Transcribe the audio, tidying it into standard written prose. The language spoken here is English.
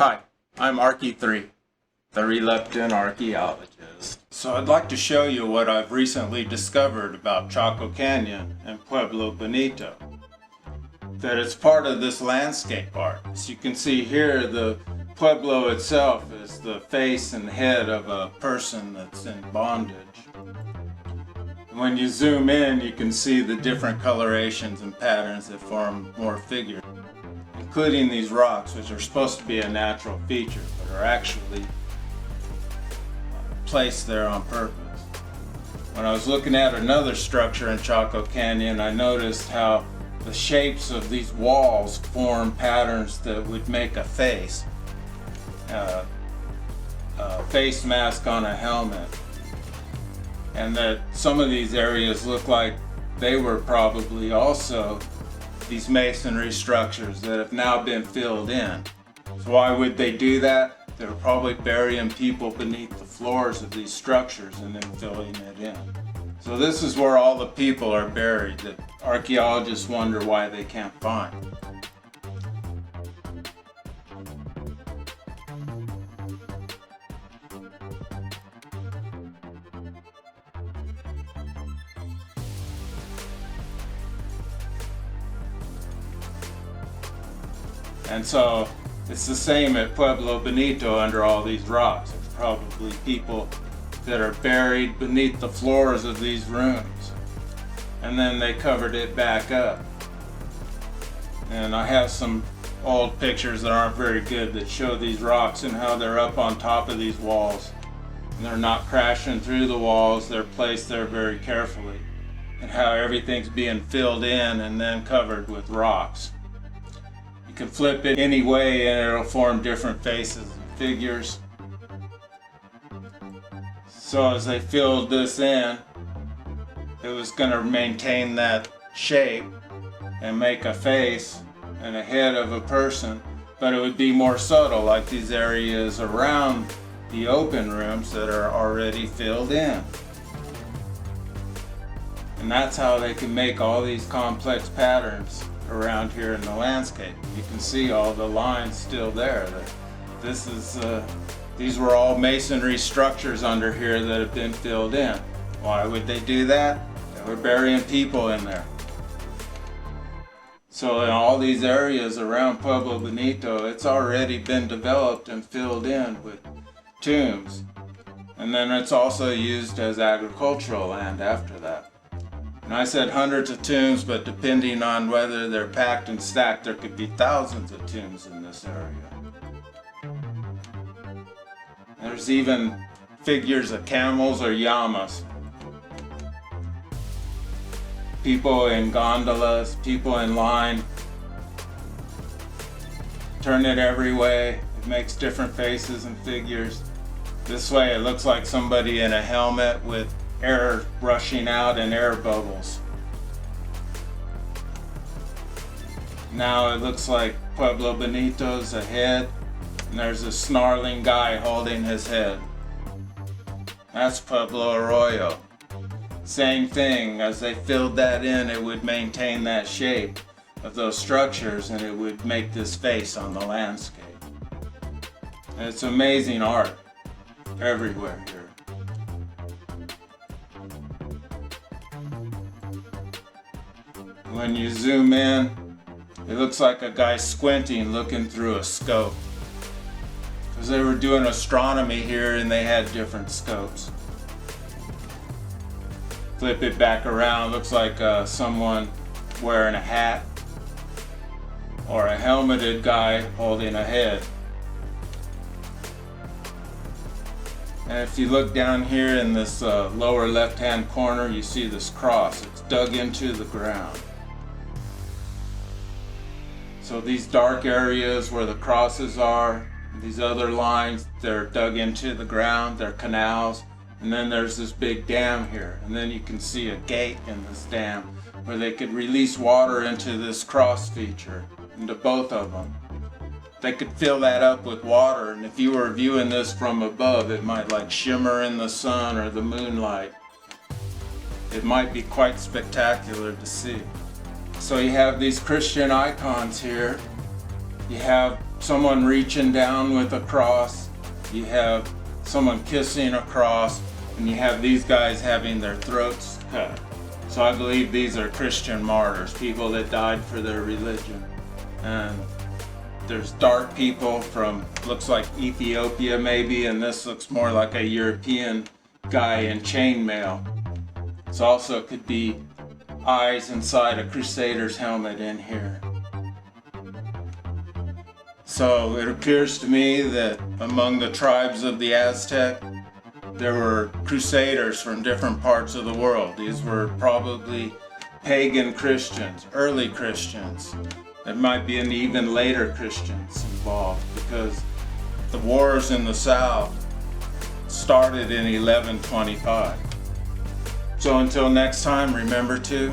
Hi, I'm Archie3, the reluctant archaeologist. So I'd like to show you what I've recently discovered about Chaco Canyon and Pueblo Bonito. That it's part of this landscape art. As you can see here, the Pueblo itself is the face and head of a person that's in bondage. When you zoom in, you can see the different colorations and patterns that form more figures, including these rocks, which are supposed to be a natural feature, but are actually placed there on purpose. When I was looking at another structure in Chaco Canyon, I noticed how the shapes of these walls form patterns that would make a face. A face mask on a helmet. And that some of these areas look like they were probably also these masonry structures that have now been filled in. So why would they do that? They were probably burying people beneath the floors of these structures and then filling it in. So this is where all the people are buried that archaeologists wonder why they can't find. And so it's the same at Pueblo Bonito under all these rocks. It's probably people that are buried beneath the floors of these rooms. And then they covered it back up. And I have some old pictures that aren't very good that show these rocks and how they're up on top of these walls. And they're not crashing through the walls, they're placed there very carefully. And how everything's being filled in and then covered with rocks. You can flip it any way and it'll form different faces and figures. So as they filled this in, it was going to maintain that shape and make a face and a head of a person, but it would be more subtle, like these areas around the open rooms that are already filled in. And that's how they can make all these complex patterns around here in the landscape. You can see all the lines still there. These were all masonry structures under here that have been filled in. Why would they do that? They were burying people in there. So in all these areas around Pueblo Bonito, it's already been developed and filled in with tombs. And then it's also used as agricultural land after that. And I said hundreds of tombs, but depending on whether they're packed and stacked, there could be thousands of tombs in this area. There's even figures of camels or llamas. People in gondolas, people in line. Turn it every way. It makes different faces and figures. This way it looks like somebody in a helmet with air rushing out and air bubbles. Now it looks like Pueblo Bonito's ahead, and there's a snarling guy holding his head. That's Pueblo Arroyo. Same thing, as they filled that in, it would maintain that shape of those structures and it would make this face on the landscape. And it's amazing art everywhere here. When you zoom in, it looks like a guy squinting looking through a scope. Because they were doing astronomy here and they had different scopes. Flip it back around, looks like someone wearing a hat or a helmeted guy holding a head. And if you look down here in this lower left-hand corner, you see this cross. It's dug into the ground. So these dark areas where the crosses are, these other lines, they're dug into the ground, they're canals. And then there's this big dam here. And then you can see a gate in this dam where they could release water into this cross feature, into both of them. They could fill that up with water, and if you were viewing this from above, it might like shimmer in the sun or the moonlight. It might be quite spectacular to see. So you have these Christian icons here. You have someone reaching down with a cross, you have someone kissing a cross, and you have these guys having their throats cut. So I believe these are Christian martyrs, people that died for their religion. And there's dark people from, looks like Ethiopia maybe, and this looks more like a European guy in chainmail. So also could be eyes inside a Crusader's helmet in here. So it appears to me that among the tribes of the Aztec, there were Crusaders from different parts of the world. These were probably pagan Christians, early Christians. There might be an even later Christians involved, because the wars in the South started in 1125. So until next time, remember to